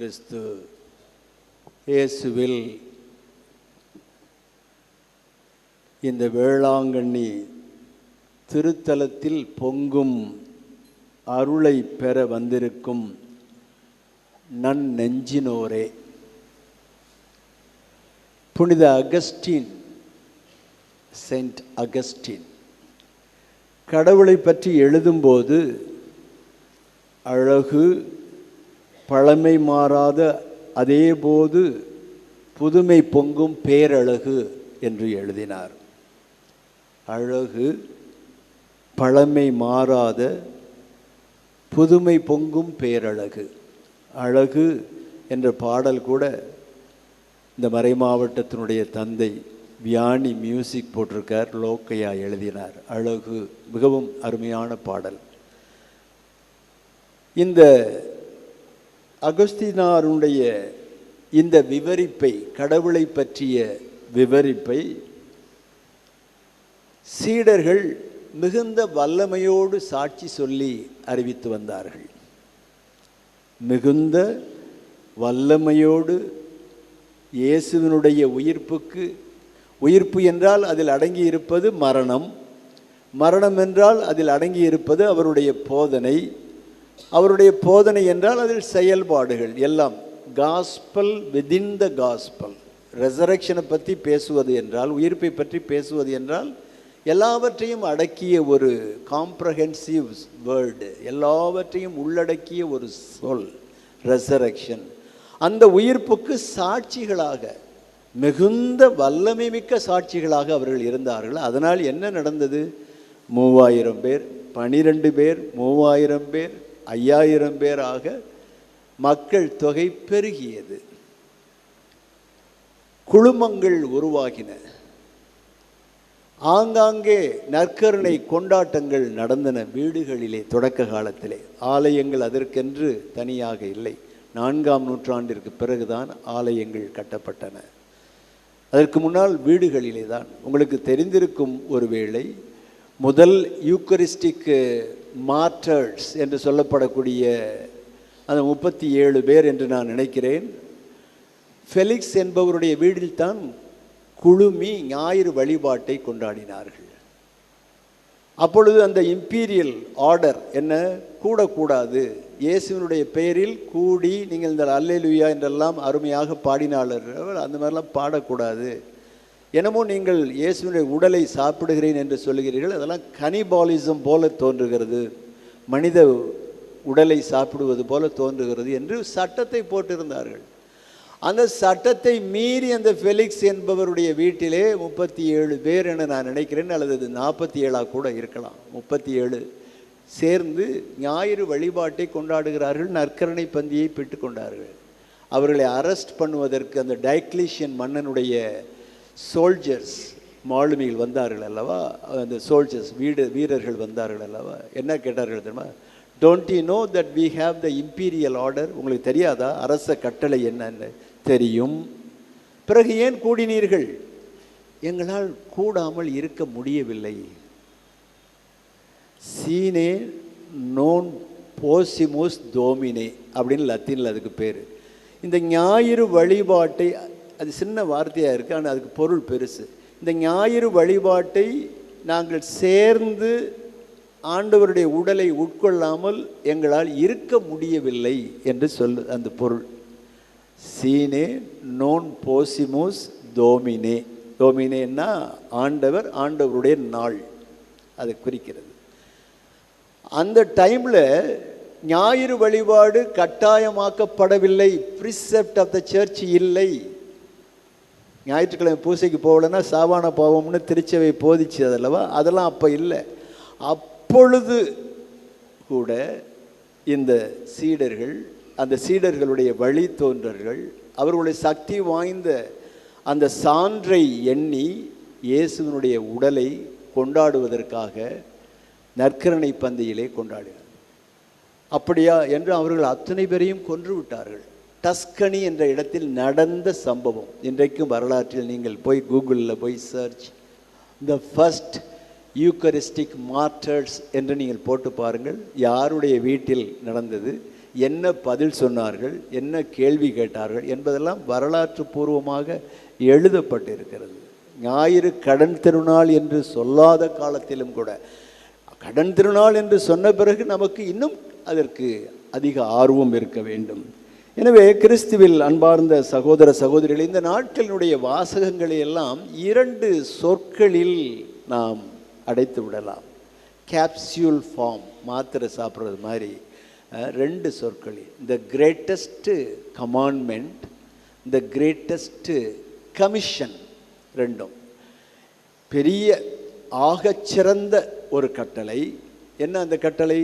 கிறிஸ்து இயேசுவில் இந்த வேளாங்கண்ணி திருத்தலத்தில் பொங்கும் அருளை பெற வந்திருக்கும் நன்னெஞ்சினோரே, புனித அகஸ்டின், செயின்ட் அகஸ்டின் கடவுளை பற்றி எழுதும்போது அழகு, பழமை மாறாத அதேபோது புதுமை பொங்கும் பேரழகு என்று எழுதினார். அழகு, பழமை மாறாத புதுமை பொங்கும் பேரழகு. அழகு என்ற பாடல் கூட இந்த மறை மாவட்டத்தினுடைய தந்தை வியானி மியூசிக் போட்டிருக்கார், லோக்கையா எழுதினார். அழகு மிகவும் அருமையான பாடல். இந்த அகஸ்தீனாருடைய இந்த விவரிப்பை, கடவுளை பற்றிய விவரிப்பை சீடர்கள் மிகுந்த வல்லமையோடு சாட்சி சொல்லி அறிவித்து வந்தார்கள். மிகுந்த வல்லமையோடு இயேசுவினுடைய உயிர்ப்பு என்றால் அதில் அடங்கி இருப்பது மரணம், மரணம் என்றால் அதில் அடங்கி இருப்பது அவருடைய போதனை, அவருடைய போதனை என்றால் அதில் செயல்பாடுகள் எல்லாம். Gospel within the gospel. ரெசரக்ஷனை பற்றி பேசுவது என்றால், உயிர்ப்பை பற்றி பேசுவது என்றால் எல்லாவற்றையும் அடக்கிய ஒரு காம்ப்ரஹென்சிவ் வேர்டு, எல்லாவற்றையும் உள்ளடக்கிய ஒரு சொல் ரெசரக்ஷன். அந்த உயிர்ப்புக்கு சாட்சிகளாக, மிகுந்த வல்லமை மிக்க சாட்சிகளாக அவர்கள் இருந்தார்கள். அதனால் என்ன நடந்தது? 3000 பேர், 12 பேர், 3000 பேர், 5000 பேராக மக்கள் தொகை பெருகியது. குழுமங்கள் உருவாகின. ஆங்காங்கே நற்கருணை கொண்டாட்டங்கள் நடந்தன வீடுகளிலே. தொடக்க காலத்திலே ஆலயங்கள் அதற்கென்று தனியாக இல்லை. 4ஆம் நூற்றாண்டிற்கு பிறகுதான் ஆலயங்கள் கட்டப்பட்டன. அதற்கு முன்னால் வீடுகளிலே தான். உங்களுக்கு தெரிந்திருக்கும் ஒருவேளை, முதல் யூக்கரிஸ்டிக் மார்டர்ஸ் என்று சொல்லப்படக்கூடிய அந்த 37 பேர் என்று நான் நினைக்கிறேன், ஃபெலிக்ஸ் என்பவருடைய வீட்டில்தான் குழுமி ஞாயிறு வழிபாட்டை கொண்டாடினார்கள். அப்பொழுது அந்த இம்பீரியல் ஆர்டர் என்ன, கூடக்கூடாது, இயேசுவினுடைய பெயரில் கூடி நீங்கள் இந்த அல்லேலூயா என்றெல்லாம் அருமையாக பாடினாளர்கள், அந்த மாதிரிலாம் பாடக்கூடாது. என்னமோ நீங்கள் இயேசுவினுடைய உடலை சாப்பிடுகிறேன் என்று சொல்லுகிறீர்கள், அதெல்லாம் கனிபாலிசம் போல தோன்றுகிறது, மனித உடலை சாப்பிடுவது போல தோன்றுகிறது என்று சட்டத்தை போட்டிருந்தார்கள். அந்த சட்டத்தை மீறி அந்த ஃபெலிக்ஸ் என்பவருடைய வீட்டிலே 37 பேர் என நான் நினைக்கிறேன், அல்லது 47 கூட இருக்கலாம், 37 சேர்ந்து ஞாயிறு வழிபாட்டை கொண்டாடுகிறார்கள். நற்கருணை பந்தியை பெற்று கொண்டார்கள். அவர்களை அரெஸ்ட் பண்ணுவதற்கு அந்த டைக்லீஷியன் மன்னனுடைய சோல்ஜர்ஸ், மாலுமிகள் வந்தார்கள் அல்லவா, அந்த சோல்ஜர்ஸ் வீரர்கள் வந்தார்கள் அல்லவா. என்ன கேட்டார்கள் தெரியுமா? Don't you know that we have the imperial order? உங்களுக்கு தெரியாதா அரச கட்டளை என்னன்னு? தெரியும். பிறகு ஏன் கூடினீர்கள்? எங்களால் கூடாமல் இருக்க முடியவில்லை. சீனே நோன் போசிமோஸ் தோமினே அப்படின்னு லத்தீனில் அதுக்கு பேர். இந்த ஞாயிறு வழிபாட்டை, அது சின்ன வார்த்தையாக இருக்குது ஆனால் அதுக்கு பொருள் பெருசு. இந்த ஞாயிறு வழிபாட்டை நாங்கள் சேர்ந்து ஆண்டவருடைய உடலை உட்கொள்ளாமல் எங்களால் இருக்க முடியவில்லை என்று அந்த பொருள். சீனே நோன் போசிமோஸ் தோமினே. தோமினேன்னா ஆண்டவர், ஆண்டவருடைய நாள் அதை குறிக்கிறது. அந்த டைமில் ஞாயிறு வழிபாடு கட்டாயமாக்கப்படவில்லை, ப்ரிசெப்ட் ஆஃப் த சர்ச் இல்லை. ஞாயிற்றுக்கிழமை பூசைக்கு போகலன்னா சாவான பாவம்னு திருச்சபை போதிச்சு அதல்லவா, அதெல்லாம் அப்போ இல்லை. அப்பொழுது கூட இந்த சீடர்கள், அந்த சீடர்களுடைய வழித்தோன்றர்கள், அவர்களுடைய சக்தி வாய்ந்த அந்த சான்றை எண்ணி இயேசுவினுடைய உடலை கொண்டாடுவதற்காக நற்கருணை பந்தியிலே கொண்டாடினார். அப்படியா என்று அவர்கள் அத்தனை பேரையும் கொன்று விட்டார்கள். டஸ்கனி என்ற இடத்தில் நடந்த சம்பவம் இன்றைக்கும் வரலாற்றில் நீங்கள் போய் கூகுளில் போய் search the first eucharistic martyrs என்று நீங்கள் போட்டு பாருங்கள். யாருடைய வீட்டில் நடந்தது, என்ன பதில் சொன்னார்கள், என்ன கேள்வி கேட்டார்கள் என்பதெல்லாம் வரலாற்று பூர்வமாக எழுதப்பட்டிருக்கிறது. ஞாயிறு கடன் திருநாள் என்று சொல்லாத காலத்திலும் கூட கடன் திருநாள் என்று சொன்ன பிறகு நமக்கு இன்னும் அதற்கு அதிக ஆர்வம் இருக்க வேண்டும். எனவே கிறிஸ்துவில் அன்பார்ந்த சகோதர சகோதரிகள், இந்த நாட்களினுடைய வாசகங்களை எல்லாம் 2 சொற்களில் நாம் அடைத்து விடலாம். கேப்சியூல் ஃபார்ம், மாத்திரை சாப்பிட்றது மாதிரி 2 சொற்களில், the greatest commandment, the greatest commission. ரெண்டும் பெரிய ஆகச்சிறந்த ஒரு கட்டளை. என்ன அந்த கட்டளை?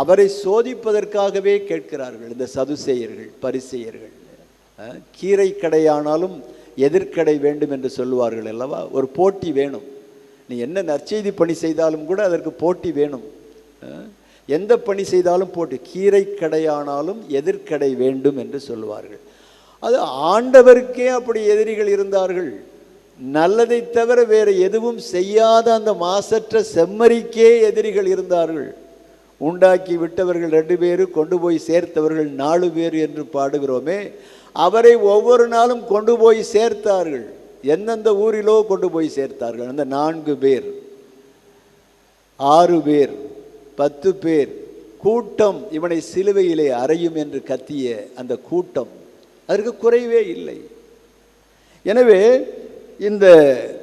அவரை சோதிப்பதற்காகவே கேட்கிறார்கள் இந்த சதுசேயர்கள், பரிசேயர்கள். கீரை கடையானாலும் எதிர்க்கடை வேண்டும் என்று சொல்லுவார்கள் அல்லவா? ஒரு போட்டி வேணும். நீ என்ன நற்செய்தி பணி செய்தாலும் கூட அதற்கு போட்டி வேணும். எந்த பணி செய்தாலும் போட்டி. கீரை கடையானாலும் எதிர்க்கடை வேண்டும் என்று சொல்லுவார்கள். அது ஆண்டவருக்கே அப்படி எதிரிகள் இருந்தார்கள். நல்லதை தவிர வேறு எதுவும் செய்யாத அந்த மாசற்ற செம்மறிக்கே எதிரிகள் இருந்தார்கள். உண்டாக்கி விட்டவர்கள் 2 பேர், கொண்டு போய் சேர்த்தவர்கள் 4 பேர் என்று பாடுகிறோமே, அவரை ஒவ்வொரு நாளும் கொண்டு போய் சேர்த்தார்கள். எந்தெந்த ஊரிலோ கொண்டு போய் சேர்த்தார்கள். அந்த 4 பேர், 6 பேர், 10 பேர் கூட்டம் இவனை சிலுவையிலே அறையும் என்று கத்திய அந்த கூட்டம், அதற்கு குறைவே இல்லை. எனவே இந்த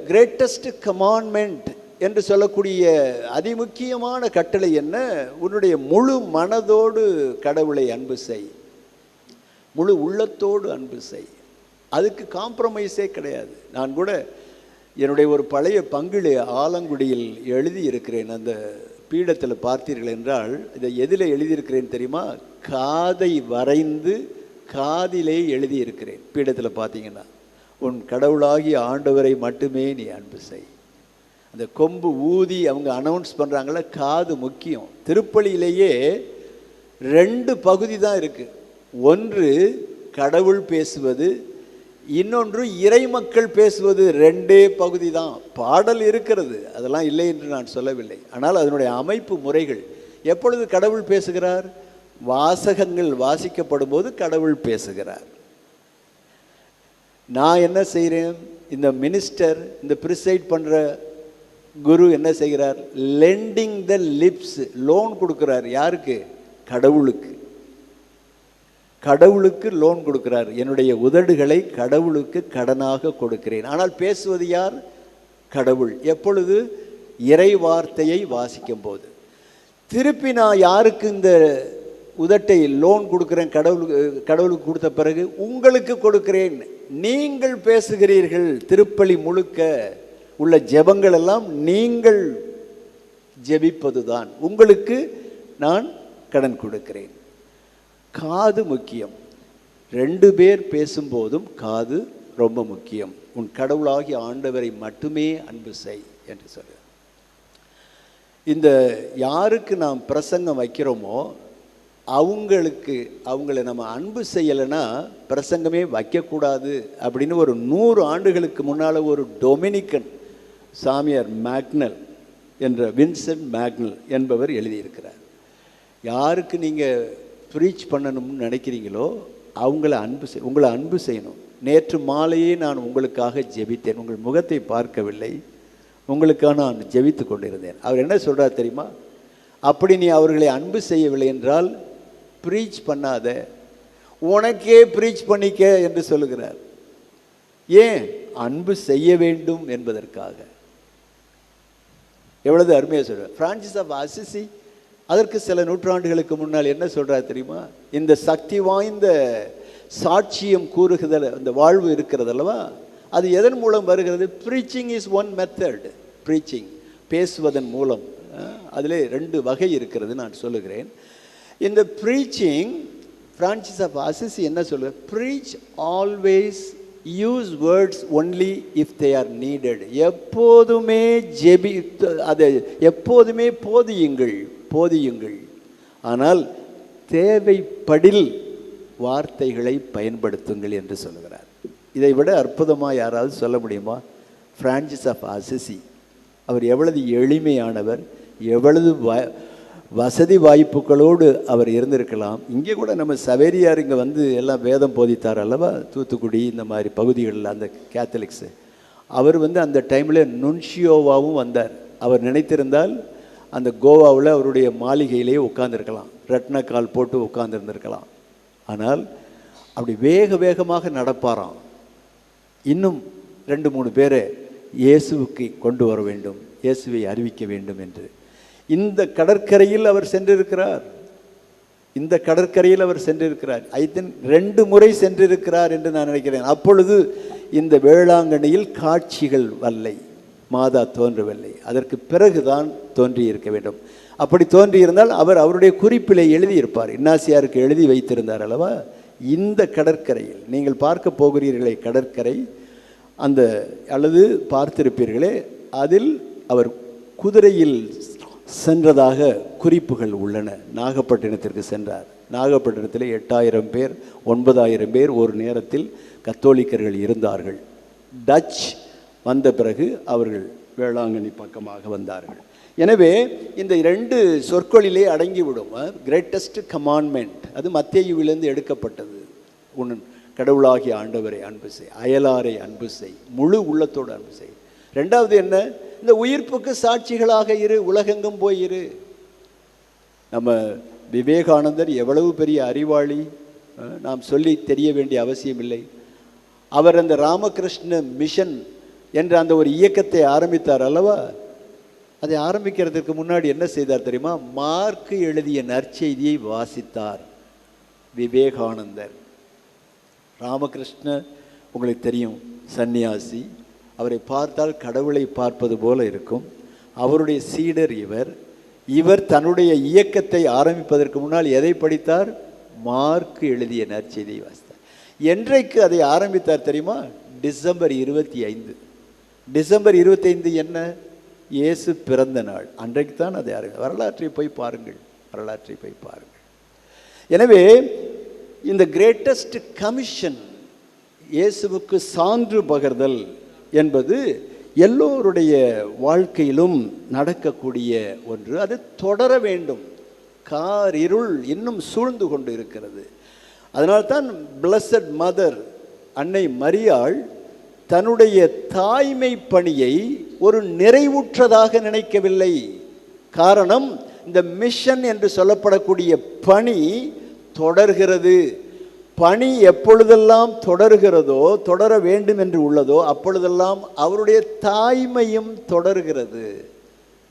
கிரேட்டஸ்ட் கமாண்ட்மெண்ட் என்று சொல்லக்கூடிய அதிமுக்கியமான கட்டளை என்ன? உன்னுடைய முழு மனதோடு கடவுளை அன்பு செய், முழு உள்ளத்தோடு அன்பு செய். அதுக்கு காம்ப்ரமைஸே கிடையாது. நான் கூட என்னுடைய ஒரு பழைய பங்கிலே ஆலங்குடியில் எழுதியிருக்கிறேன். அந்த பீடத்தில் பார்த்தீர்கள் என்றால் இதை எதில் எழுதியிருக்கிறேன் தெரியுமா? காதை வரைந்து காதிலே எழுதியிருக்கிறேன். பீடத்தில் பார்த்தீங்கன்னா, உன் கடவுளாகிய ஆண்டவரை மட்டுமே நீ அன்பு செய். அந்த கொம்பு ஊதி அவங்க அனௌன்ஸ் பண்ணுறாங்கள, காது முக்கியம். திருப்பலியிலேயே 2 பகுதி தான் இருக்குது. ஒன்று கடவுள் பேசுவது, இன்னொன்று இறைமக்கள் பேசுவது. 2 பகுதி தான். பாடல் இருக்கிறது, அதெல்லாம் இல்லை என்று நான் சொல்லவில்லை. ஆனால் அதனுடைய அமைப்பு முறைகள். எப்பொழுது கடவுள் பேசுகிறார்? வாசகங்கள் வாசிக்கப்படும் போது கடவுள் பேசுகிறார். நான் என்ன செய்கிறேன்? இந்த மினிஸ்டர், இந்த ப்ரிசைட் பண்ணுற குரு என்ன செய்கிறார்? லெண்டிங் த லிப்ஸ், லோன் கொடுக்குறார். யாருக்கு? கடவுளுக்கு. கடவுளுக்கு லோன் கொடுக்கிறார். என்னுடைய உதடுகளை கடவுளுக்கு கடனாக கொடுக்கிறேன். ஆனால் பேசுவது யார்? கடவுள். எப்பொழுது? இறை வார்த்தையை வாசிக்கும் போது. திருப்பி நான் யாருக்கு இந்த உதட்டை லோன் கொடுக்கிறேன்? கடவுளுக்கு கொடுத்த பிறகு உங்களுக்கு கொடுக்கிறேன். நீங்கள் பேசுகிறீர்கள். திருப்பலி முழுக்க உள்ள ஜெபங்கள் எல்லாம் நீங்கள் ஜெபிப்பதுதான். உங்களுக்கு நான் கடன் கொடுக்கிறேன். காது முக்கியம். 2 பேர் பேசும்போதும் காது ரொம்ப முக்கியம். உன் கடவுளாகிய ஆண்டவரை மட்டுமே அன்பு செய் என்று சொல்லு. இந்த யாருக்கு நாம் பிரசங்கம் வைக்கிறோமோ அவங்கள நம்ம அன்பு செய்யலைன்னா பிரசங்கமே வைக்கக்கூடாது அப்படின்னு ஒரு 100 ஆண்டுகளுக்கு முன்னால் ஒரு டொமினிக்கன் சாமியார் மேக்னல் என்ற வின்சென்ட் மேக்னல் என்பவர் எழுதியிருக்கிறார். யாருக்கு நீங்கள் ப்ரீச் பண்ணணும்னு நினைக்கிறீங்களோ உங்களை அன்பு செய்யணும். நேற்று மாலையே நான் உங்களுக்காக ஜெபித்தேன். உங்கள் முகத்தை பார்க்கவில்லை, உங்களுக்காக நான் ஜெபித்து கொண்டிருந்தேன். அவர் என்ன சொல்கிறார் தெரியுமா? அப்படி நீ அவர்களை அன்பு செய்யவில்லை என்றால் ப்ரீச் பண்ணாத, உனக்கே ப்ரீச் பண்ணிக்க என்று சொல்லுகிறார். ஏன்? அன்பு செய்ய வேண்டும் என்பதற்காக. எவ்வளவு அருமையாக சொல்கிறார். பிரான்சிஸ் ஆஃப் அசிசி அதற்கு சில நூற்றாண்டுகளுக்கு முன்னால் என்ன சொல்கிறார் தெரியுமா? இந்த சக்தி வாய்ந்த சாட்சியம் கூறுகிற அந்த வாழ்வு இருக்கிறது அல்லவா, அது எதன் மூலம் வருகிறது? Preaching is one method. Preaching, பேசுவதன் மூலம். அதிலே 2 வகை இருக்கிறது நான் சொல்லுகிறேன். இந்த ப்ரீச்சிங், பிரான்சிஸ் ஆஃப் அசிசி என்ன சொல்லுவார்? Preach always, use words only if they are needed. எப்போதுமே அதை எப்போதுமே போதியுங்கள், ஆனால் தேவைப்படில் வார்த்தைகளை பயன்படுத்துங்கள் என்று சொல்லுகிறார். இதை விட அற்புதமாக யாராவது சொல்ல முடியுமா? பிரான்சிஸ் ஆஃப் அசிசி அவர் எவ்வளவு எளிமையானவர், எவ்வளவு வசதி வாய்ப்புகளோடு அவர் இருந்திருக்கலாம். இங்கே கூட நம்ம சவேரியார் இங்கே வந்து எல்லாம் வேதம் போதித்தார் அல்லவா, தூத்துக்குடி இந்த மாதிரி பகுதிகளில் அந்த கேத்தலிக்ஸு. அவர் வந்து அந்த டைமில் நுன்ஷியோவாவும் வந்தார். அவர் நினைத்திருந்தால் அந்த கோவாவில் அவருடைய மாளிகையிலேயே உட்கார்ந்துருக்கலாம், ரத்னக்கால் போட்டு உட்கார்ந்துருந்துருக்கலாம். ஆனால் அப்படி வேகமாக நடப்பாராம். இன்னும் 2-3 பேரை இயேசுவுக்கு கொண்டு வர வேண்டும், இயேசுவை அறிவிக்க வேண்டும் என்று. இந்த கடற்கரையில் அவர் சென்றிருக்கிறார். இந்த கடற்கரையில் அவர் சென்றிருக்கிறார். ஐ திங்க் 2 முறை சென்றிருக்கிறார் என்று நான் நினைக்கிறேன். அப்பொழுது இந்த வேளாங்கண்ணியில் காட்சிகள் வரலை, மாதா தோன்றவில்லை. அதற்கு பிறகுதான் தோன்றி இருக்க வேண்டும். அப்படி தோன்றியிருந்தால் அவர் அவருடைய குறிப்பிலே எழுதியிருப்பார், இன்னாசியாருக்கு எழுதி வைத்திருந்தார் அல்லவா. இந்த கடற்கரையில் நீங்கள் பார்க்க போகிறீர்களே கடற்கரை, அந்த அல்லது பார்த்திருப்பீர்களே, அதில் அவர் குதிரையில் சென்றதாக குறிப்புகள் உள்ளன. நாகப்பட்டினத்திற்கு சென்றார். நாகப்பட்டினத்தில் 8000 பேர் 9000 பேர் ஒரு நேரத்தில் கத்தோலிக்கர்கள் இருந்தார்கள். டச் வந்த பிறகு அவர்கள் வேளாங்கண்ணி பக்கமாக வந்தார்கள். எனவே இந்த 2 சொற்களிலே அடங்கிவிடும். கிரேட்டஸ்ட் கமாண்ட்மெண்ட், அது மத்தேயுவிலிருந்து எடுக்கப்பட்டது. உன் கடவுளாகிய ஆண்டவரை அன்பு செய், அயலாரை அன்பு செய், முழு உள்ளத்தோடு அன்பு செய். 2வது என்ன? இந்த உயிர்ப்புக்கு சாட்சிகளாக இரு, உலகெங்கும் போய் இரு. நம்ம விவேகானந்தர் எவ்வளவு பெரிய அறிவாளி, நாம் சொல்லி தெரிய வேண்டிய அவசியம் இல்லை. அவர் அந்த ராமகிருஷ்ண மிஷன் என்ற அந்த ஒரு இயக்கத்தை ஆரம்பித்தார் அல்லவா. அதை ஆரம்பிக்கிறதுக்கு முன்னாடி என்ன செய்தார் தெரியுமா? மார்க்கு எழுதிய நற்செய்தியை வாசித்தார் விவேகானந்தர். ராமகிருஷ்ண உங்களுக்கு தெரியும், சன்னியாசி. அவரை பார்த்தால் கடவுளை பார்ப்பது போல இருக்கும். அவருடைய சீடர் இவர் தன்னுடைய இயக்கத்தை ஆரம்பிப்பதற்கு முன்னால் எதை படித்தார்? மார்க்கு எழுதிய நற்செய்தியை வாசித்தார். என்றைக்கு அதை ஆரம்பித்தார் தெரியுமா? டிசம்பர் 25. டிசம்பர் 25 என்ன? இயேசு பிறந்த நாள். அன்றைக்கு தான் அதை வரலாற்றை போய் பாருங்கள், வரலாற்றை போய் பாருங்கள். எனவே இந்த கிரேட்டஸ்ட் கமிஷன், இயேசுவுக்கு சான்று பகர்தல் என்பது எல்லோருடைய வாழ்க்கையிலும் நடக்கக்கூடிய ஒன்று. அது தொடர வேண்டும். இருள் இன்னும் சூழ்ந்து கொண்டு இருக்கிறது. அதனால்தான் பிளஸட் மதர் அன்னை மரியாள் தன்னுடைய தாய்மை பணியை ஒரு நிறைவுற்றதாக நினைக்கவில்லை. காரணம், இந்த மிஷன் என்று சொல்லப்படக்கூடிய பணி தொடர்கிறது. பணி எப்பொழுதெல்லாம் தொடர்கிறதோ, தொடர வேண்டும் என்று உள்ளதோ, அப்பொழுதெல்லாம் அவருடைய தாய்மையும் தொடர்கிறது.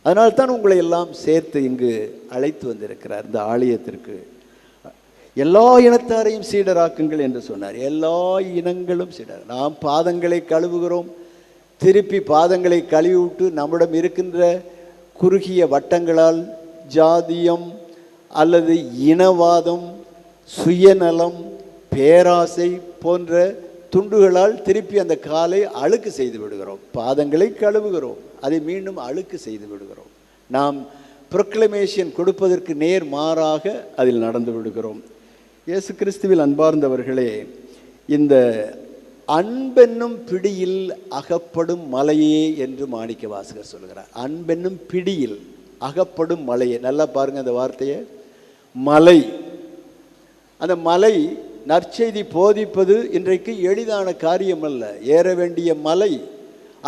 அதனால்தான் உங்களை எல்லாம் சேர்த்து இங்கு அழைத்து வந்திருக்கிறார் இந்த ஆலயத்திற்கு. எல்லா இனத்தாரையும் சீடராக்குங்கள் என்று சொன்னார். எல்லா இனங்களும் சீடர். நாம் பாதங்களை கழுவுகிறோம், திருப்பி பாதங்களை கழுவி விட்டு நம்மிடம் இருக்கின்ற குறுகிய வட்டங்களால் ஜாதியம் அல்லது இனவாதம், சுயநலம், பேராசை போன்ற துண்டுகளால் திருப்பி அந்த காலை அழுக்கு செய்து விடுகிறோம். பாதங்களை கழுவுகிறோம், அதை மீண்டும் அழுக்கு செய்து விடுகிறோம். நாம் ப்ரொக்ளமேஷன் கொடுப்பதற்கு நேர் மாறாக அதில் நடந்து விடுகிறோம். இயேசு கிறிஸ்துவில் அன்பார்ந்தவர்களே, இந்த அன்பென்னும் பிடியில் அகப்படும் மலையே என்று மாணிக்க வாசகர் சொல்கிறார். அன்பென்னும் பிடியில் அகப்படும் மலையே. நல்லா பாருங்க அந்த வார்த்தையை, மலை. அந்த மலை, நற்செய்தி போதிப்பது இன்றைக்கு எளிதான காரியம் அல்ல. ஏற வேண்டிய மலை,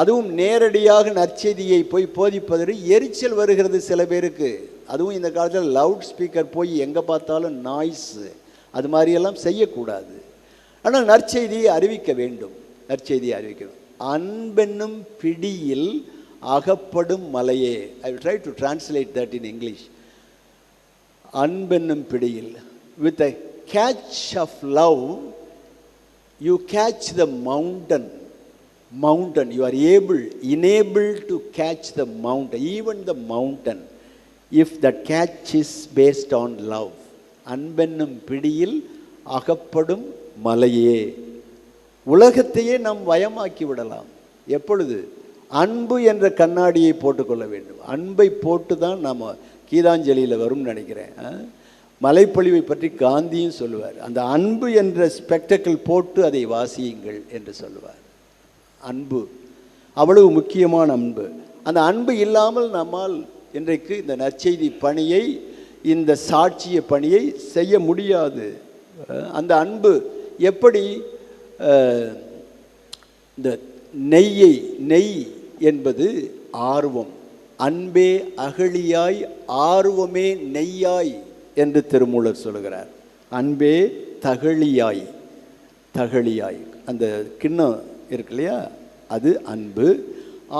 அதுவும் நேரடியாக நற்செய்தியை போய் போதிப்பதற்கு எரிச்சல் வருகிறது சில பேருக்கு. அதுவும் இந்த காலத்தில் லவுட் ஸ்பீக்கர் போய் எங்கே பார்த்தாலும் நாய்ஸு, அது மாதிரியெல்லாம் செய்யக்கூடாது. ஆனால் நற்செய்தியை அறிவிக்க வேண்டும், நற்செய்தியை அறிவிக்க வேண்டும். அன்பென்னும் பிடியில் அகப்படும் மலையே. I will try to translate that in English. அன்பென்னும் பிடியில், with a catch of love you catch the mountain. You are enabled to catch the mountain, even the mountain, if that catch is based on love. அன்பென்னும் பிடியில் அகப்படும் மலையே. உலகத்தையே நாம் வயமாக்கி விடலாம். எப்பொழுது? அன்பு என்ற கண்ணாடியை போட்டுக்கொள்ள வேண்டும். அன்பை போட்டு தான் நாம் கீதாஞ்சலியில் வரும்னு நினைக்கிறேன். மலைப்பொழிவை பற்றி காந்தியும் சொல்லுவார். அந்த அன்பு என்ற ஸ்பெக்டக்கிள் போட்டு அதை வாசியுங்கள் என்று சொல்லுவார். அன்பு அவ்வளவு முக்கியமான அன்பு. அந்த அன்பு இல்லாமல் நம்மால் இன்றைக்கு இந்த நற்செய்தி பணியை இந்த சாட்சிய பணியை செய்ய முடியாது. அந்த அன்பு எப்படி இந்த நெய் என்பது ஆர்வம், அன்பே அகழியாய் ஆர்வமே நெய்யாய் என்று திருமூலர் சொல்கிறார். அன்பே தகழியாய் அந்த கிண்ணம் இருக்கு இல்லையா, அது அன்பு.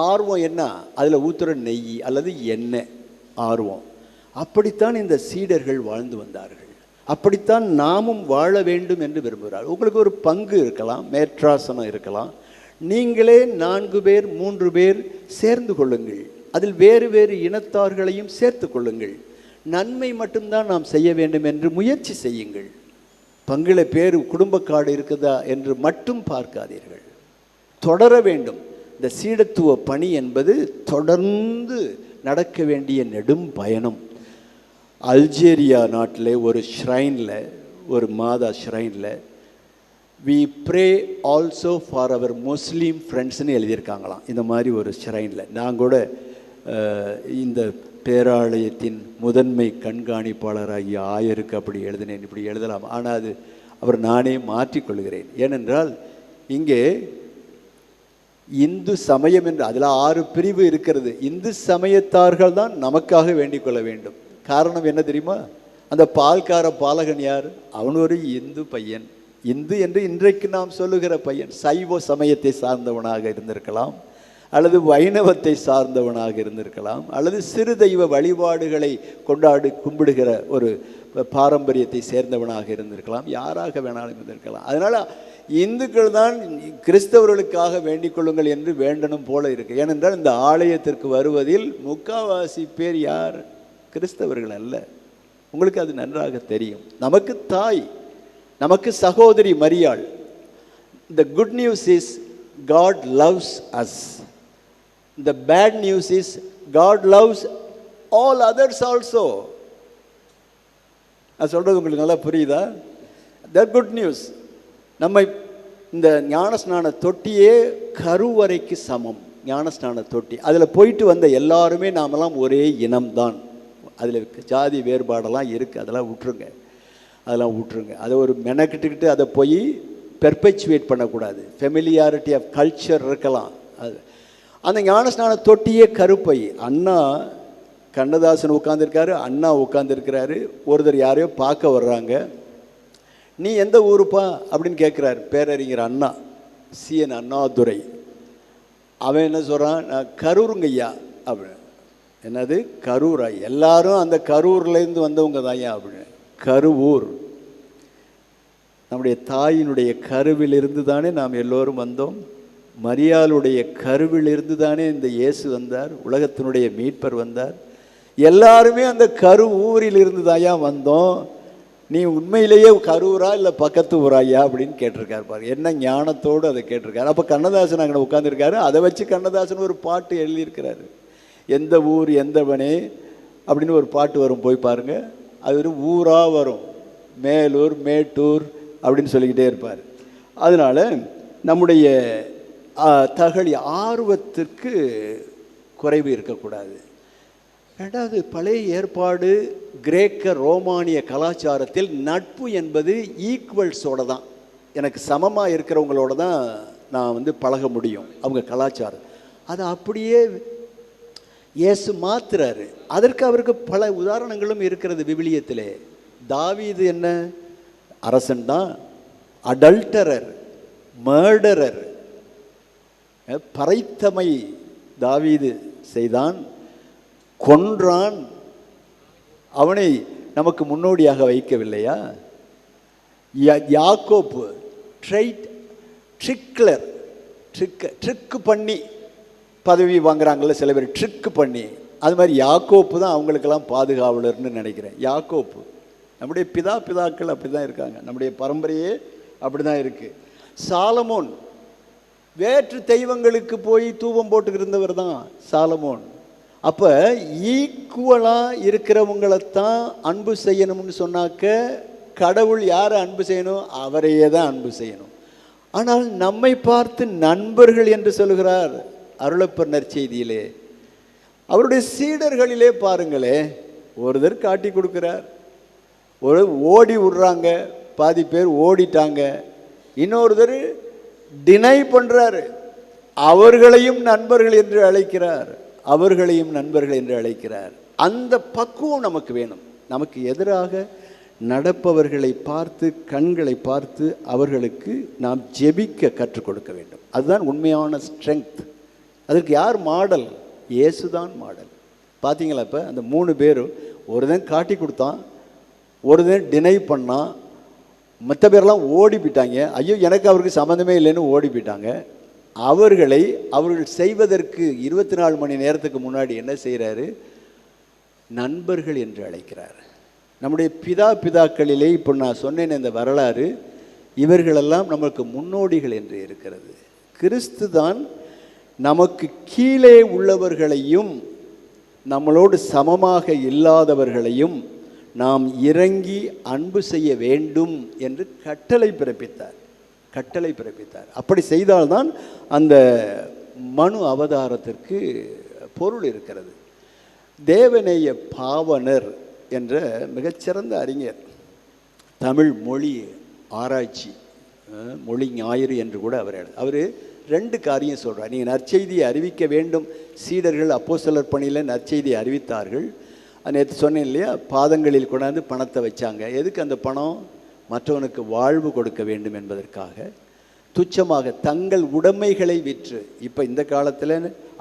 ஆர்வம் என்ன, அதில் ஊத்துற நெய் அல்லது எண்ணெய் ஆர்வம். அப்படித்தான் இந்த சீடர்கள் வாழ்ந்து வந்தார்கள். அப்படித்தான் நாமும் வாழ வேண்டும் என்று விரும்புகிறார். உங்களுக்கு ஒரு பங்கு இருக்கலாம், மேற்றாசனம் இருக்கலாம். நீங்களே 4 பேர் 3 பேர் சேர்ந்து கொள்ளுங்கள். அதில் வேறு வேறு இனத்தார்களையும் சேர்த்து கொள்ளுங்கள். நன்மை மட்டும்தான் நாம் செய்ய வேண்டும் என்று முயற்சி செய்யுங்கள். பங்குல பேர் குடும்பக்காடு இருக்குதா என்று மட்டும் பார்க்காதீர்கள். தொடர வேண்டும். இந்த சீடத்துவ பணி என்பது தொடர்ந்து நடக்க வேண்டிய நெடும் பயணம். அல்ஜீரியா நாட்டில் ஒரு ஷ்ரைனில், ஒரு மாதா ஷ்ரைனில், we pray also for our Muslim ஃப்ரெண்ட்ஸ்னு எழுதியிருக்காங்களாம். இந்த மாதிரி ஒரு ஷ்ரைனில் நான் கூட இந்த பேராலயத்தின் முதன்மை கண்காணிப்பாளராகிய ஆயருக்கு அப்படி எழுதினேன். இப்படி எழுதலாம், ஆனால் அது அவர் நானே மாற்றிக்கொள்கிறேன். ஏனென்றால் இங்கே இந்து சமயம் என்று அதில் 6 பிரிவு இருக்கிறது. இந்து சமயத்தார்கள் தான் நமக்காக வேண்டிக் கொள்ள வேண்டும். காரணம் என்ன தெரியுமா? அந்த பால்கார பாலகன் யார்? அவன் ஒரு இந்து பையன். இந்து என்று இன்றைக்கு நாம் சொல்லுகிற பையன் சைவ சமயத்தை சார்ந்தவனாக இருந்திருக்கலாம், அல்லது வைணவத்தை சார்ந்தவனாக இருந்திருக்கலாம், அல்லது சிறு தெய்வ வழிபாடுகளை கும்பிடுகிற ஒரு பாரம்பரியத்தை சேர்ந்தவனாக இருந்திருக்கலாம், யாராக வேணாலும் இருந்திருக்கலாம். அதனால் இந்துக்கள் தான் கிறிஸ்தவர்களுக்காக வேண்டிக் கொள்ளுங்கள் என்று வேண்டணும் போல இருக்கு. ஏனென்றால் இந்த ஆலயத்திற்கு வருவதில் முக்காவாசி பேர் யார்? கிறிஸ்தவர்கள் அல்ல. உங்களுக்கு அது நன்றாக தெரியும். நமக்கு தாய், நமக்கு சகோதரி மரியாள். The good news is God loves us. The bad news is God loves all others also. நான் சொல்கிறது உங்களுக்கு நல்லா புரியுதா? The good news. நம்மை இந்த ஞானஸ்நான தொட்டியே கருவறைக்கு சமம். ஞானஸ்நான தொட்டி, அதில் போயிட்டு வந்த எல்லாருமே நாமெல்லாம் ஒரே இனம்தான். அதில் ஜாதி வேறுபாடெல்லாம் இருக்குது, அதெல்லாம் விட்டுருங்க. அதை ஒரு மெனக்கிட்டுக்கிட்டு அதை போய் பெர்பெச்சுவேட் பண்ணக்கூடாது. ஃபெமிலியாரிட்டி ஆஃப் கல்ச்சர் இருக்கலாம். அது அந்த ஞானஸ்நான தொட்டியே கருப்பை. அண்ணா கண்ணதாசன் உட்காந்துருக்காரு, அண்ணா உட்காந்துருக்கிறாரு. ஒருத்தர் யாரையோ பார்க்க வர்றாங்க. நீ எந்த ஊருப்பா அப்படின்னு கேட்குறாரு பேரறிஞர் அண்ணா, சிஎன் அண்ணாதுரை. அவன் என்ன சொல்கிறான்? நான் கரூருங்கய்யா அப்படின்னு. என்னது கரூரா? எல்லாரும் அந்த கரூர்லேருந்து வந்தவங்க தான்யா அப்படின்னு. கருவூர் நம்முடைய தாயினுடைய கருவிலிருந்து தானே நாம் எல்லோரும் வந்தோம். மரியாளுடைய கருவிலிருந்து தானே இந்த இயேசு வந்தார், உலகத்தினுடைய மீட்பர் வந்தார். எல்லாருமே அந்த கருவூரில் இருந்து தாயா வந்தோம். நீ உண்மையிலேயே கரூரா இல்லை பக்கத்து ஊராயா அப்படின்னு கேட்டிருக்காரு. பாரு என்ன ஞானத்தோடு அதை கேட்டிருக்காரு. அப்போ கண்ணதாசன் அங்கே உட்காந்துருக்காரு. அதை வச்சு கண்ணதாசன் ஒரு பாட்டு எழுதியிருக்கிறாரு. எந்த ஊர் எந்தவனே அப்படின்னு ஒரு பாட்டு வரும், போய் பாருங்க. அது ஒரு ஊராக வரும், மேலூர் மேட்டூர் அப்படின்னு சொல்லிக்கிட்டே இருப்பார். அதனால் நம்முடைய தகழி ஆர்வத்திற்கு குறைவு இருக்கக்கூடாது. ரெண்டாவது, பழைய ஏற்பாடு கிரேக்க ரோமானிய கலாச்சாரத்தில் நட்பு என்பது ஈக்குவல்ஸோட தான், எனக்கு சமமாக இருக்கிறவங்களோட தான் நான் பழக முடியும். அவங்க கலாச்சாரம் அதை அப்படியே இயேசு மாத்துறாரு. அதற்கு அவருக்கு பல உதாரணங்களும் இருக்கிறது விவிலியத்திலே. தாவீது என்ன அரசன் தான், அடல்டரர், மர்டரர், பறைத்தமை தாவீது செய்தான், கொன்றான். அவனை நமக்கு முன்னோடியாக வைக்கவில்லையா? யாக்கோப்பு ட்ரிக்கு பண்ணி பதவி வாங்குறாங்கல்ல சில பேர், ட்ரிக்கு பண்ணி. அது மாதிரி யாக்கோப்பு தான் அவங்களுக்கெல்லாம் பாதுகாவலர்னு நினைக்கிறேன். யாக்கோப்பு நம்முடைய பிதாக்கள் அப்படி தான் இருக்காங்க. நம்முடைய பரம்பரையே அப்படி தான் இருக்குது. சாலமோன் வேற்று தெய்வங்களுக்கு போய் தூபம் போட்டுக்கிருந்தவர் தான் சாலமோன். அப்போ ஈக்குவலாக இருக்கிறவங்களைத்தான் அன்பு செய்யணும்னு சொன்னாக்க, கடவுள் யாரை அன்பு செய்யணும்? அவரையே தான் அன்பு செய்யணும். ஆனால் நம்மை பார்த்து நண்பர்கள் என்று சொல்கிறார் அருளப்பர் நற்செய்தியிலே. அவருடைய சீடர்களிலே பாருங்களே, ஒருத்தர் காட்டி கொடுக்குறார், ஒரு ஓடி விடுறாங்க, பாதி பேர் ஓடிட்டாங்க, இன்னொருத்தர் டினை பண்ணுறாரு, அவர்களையும் நண்பர்கள் என்று அழைக்கிறார், அவர்களையும் நண்பர்கள் என்று அழைக்கிறார். அந்த பக்குவம் நமக்கு வேணும். நமக்கு எதிராக நடப்பவர்களை பார்த்து, கண்களை பார்த்து அவர்களுக்கு நாம் ஜெபிக்க கற்றுக் கொடுக்க வேண்டும். அதுதான் உண்மையான ஸ்ட்ரெங்க். அதற்கு யார் மாடல்? இயேசுதான் மாடல். பார்த்தீங்களா? இப்போ அந்த 3 பேரும், ஒருதன் காட்டி கொடுத்தான், ஒருதன் டினை பண்ணான், மற்ற பேரெல்லாம் ஓடி போயிட்டாங்க. ஐயோ எனக்கு அவருக்கு சம்மந்தமே இல்லைன்னு ஓடி போயிட்டாங்க. அவர்கள் செய்வதற்கு 24 மணி நேரத்துக்கு முன்னாடி என்ன செய்கிறாரு? நண்பர்கள் என்று அழைக்கிறார். நம்முடைய பிதாக்களிலே இப்போ நான் சொன்னேன் இந்த வரலாறு, இவர்களெல்லாம் நமக்கு முன்னோடிகள் என்று இருக்கிறது. கிறிஸ்து தான் நமக்கு கீழே உள்ளவர்களையும் நம்மளோடு சமமாக இல்லாதவர்களையும் நாம் இறங்கி அன்பு செய்ய வேண்டும் என்று கட்டளை பிறப்பித்தார். அப்படி செய்தால்தான் அந்த மனு அவதாரத்திற்கு பொருள் இருக்கிறது. தேவநேய பாவனர் என்ற மிகச்சிறந்த அறிஞர், தமிழ் மொழி ஆராய்ச்சி, மொழி ஞாயிறு என்று கூட அவர் 2 காரியம் சொல்கிறார். நீங்கள் நற்செய்தியை அறிவிக்க வேண்டும். சீடர்கள் அப்போஸ்தலர் பணியில் நற்செய்தியை அறிவித்தார்கள். நேற்று சொன்னேன் இல்லையா, பாதங்களில் கொண்டாந்து பணத்தை வச்சாங்க. எதுக்கு அந்த பணம்? மற்றவனுக்கு வாழ்வு கொடுக்க வேண்டும் என்பதற்காக. துச்சமாக தங்கள் உடைமைகளை விற்று, இப்போ இந்த காலத்தில்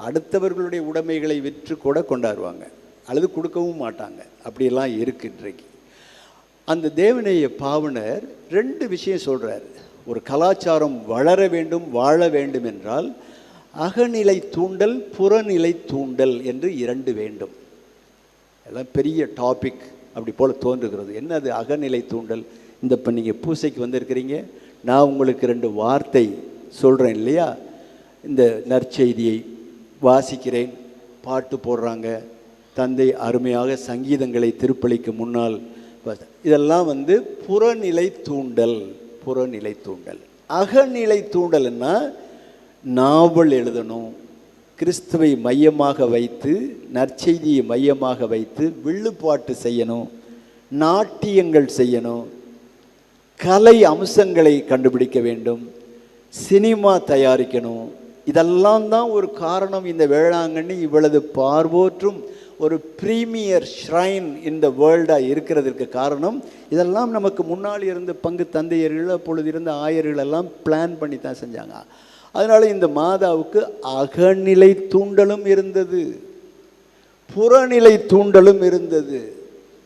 அடுத்தவர்களுடைய உடைமைகளை விற்று கூட கொண்டாடுவாங்க, அல்லது கொடுக்கவும் மாட்டாங்க. அப்படியெல்லாம் இருக்கு இன்றைக்கு. அந்த தேவநேய பாவனர் 2 விஷயம் சொல்கிறார். ஒரு கலாச்சாரம் வளர வேண்டும், வாழ வேண்டும் என்றால் அகநிலை தூண்டல், புறநிலை தூண்டல் என்று 2 வேண்டும். எல்லாம் பெரிய டாபிக் அப்படி போல் தோன்றுகிறது. என்னது அகநிலை தூண்டல்? இந்த இப்போ நீங்கள் பூசைக்கு வந்திருக்கிறீங்க, நான் உங்களுக்கு 2 வார்த்தை சொல்கிறேன் இல்லையா, இந்த நற்செய்தியை வாசிக்கிறேன், பாட்டு போடுறாங்க, தந்தை அருமையாக சங்கீதங்களை திருப்பலிக்கு முன்னால், இதெல்லாம் புறநிலை தூண்டல். அகநிலை தூண்டல்னா நாவல் எழுதணும், கிறிஸ்துவை மையமாக வைத்து, நற்செய்தியை மையமாக வைத்து வில்லுப்பாட்டு செய்யணும், நாட்டியங்கள் செய்யணும், கலை அம்சங்களை கண்டுபிடிக்க வேண்டும், சினிமா தயாரிக்கணும். இதெல்லாம் தான் ஒரு காரணம். இந்த வேளாங்கண்ணி இவ்வளவு பார்வோற்றும் ஒரு ப்ரீமியர் ஷ்ரைன் இந்த வேர்ல்டாக இருக்கிறதுக்கு காரணம், இதெல்லாம் நமக்கு முன்னால் இருந்த பங்கு தந்தையர்கள், அப்பொழுது இருந்த ஆயர்கள் எல்லாம் பிளான் பண்ணி தான் செஞ்சாங்க. அதனால் இந்த மாதாவுக்கு அகநிலை தூண்டலும் இருந்தது, புறநிலை தூண்டலும் இருந்தது,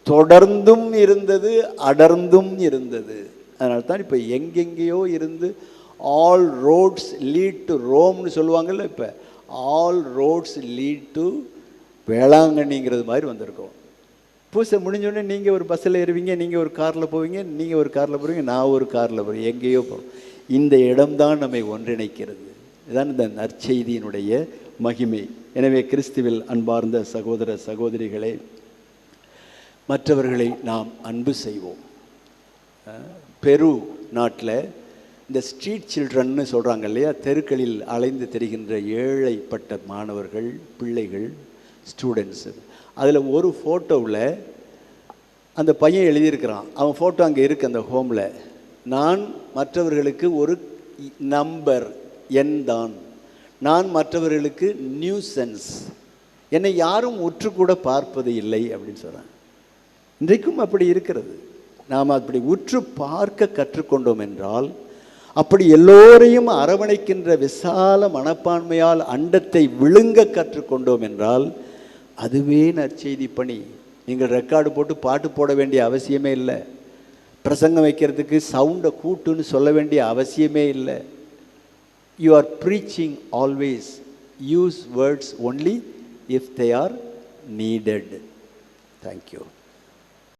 தொடர்ந்தும் இருந்தது, அடர்ந்தும் இருந்தது. அதனால தான் இப்போ எங்கெங்கேயோ இருந்து ஆல் ரோட்ஸ் லீட் டு ரோம்னு சொல்லுவாங்கள்ல, இப்போ ஆல் ரோட்ஸ் லீட் டு வேளாங்கண்ணிங்கிறது மாதிரி வந்திருக்கோம். பூசை முடிஞ்சோடனே நீங்கள் ஒரு பஸ்ஸில் ஏறுவீங்க, நீங்கள் ஒரு காரில் போவீங்க, நீங்கள் ஒரு காரில் போவீங்க, நான் ஒரு காரில் போவேன், எங்கேயோ போவோம். இந்த இடம்தான் நம்மை ஒன்றிணைக்கிறது. இதுதான் இந்த நற்செய்தியினுடைய மகிமை. எனவே கிறிஸ்துவில் அன்பார்ந்த சகோதர சகோதரிகளே, மற்றவர்களை நாம் அன்பு செய்வோம். பெரு நாட்டில் இந்த ஸ்ட்ரீட் சில்ட்ரன்னு சொல்கிறாங்க இல்லையா, தெருக்களில் அலைந்து தெரிகின்ற ஏழைப்பட்ட மாணவர்கள், பிள்ளைகள், ஸ்டூடெண்ட்ஸு. அதில் ஒரு ஃபோட்டோவில் அந்த பையன் எழுதியிருக்கிறான், அவன் ஃபோட்டோ அங்கே இருக்குது அந்த ஹோமில், நான் மற்றவர்களுக்கு ஒரு நம்பர், எண் தான், நான் மற்றவர்களுக்கு நியூசன்ஸ், என்னை யாரும் உற்று கூட பார்ப்பது இல்லை அப்படின்னு சொல்கிறான். இன்றைக்கும் அப்படி இருக்கிறது. நாம் அப்படி உற்று பார்க்க கற்றுக்கொண்டோம் என்றால், அப்படி எல்லோரையும் அரவணைக்கின்ற விசால மனப்பான்மையால் அண்டத்தை விழுங்க கற்றுக்கொண்டோம் என்றால், அதுவே நற்செய்தி பணி. நீங்கள் ரெக்கார்டு போட்டு பாட்டு போட வேண்டிய அவசியமே இல்லை, பிரசங்கம் வைக்கிறதுக்கு சவுண்டை கூட்டுன்னு சொல்ல வேண்டிய அவசியமே இல்லை. You are preaching always. Use words only if they are needed. Thank you.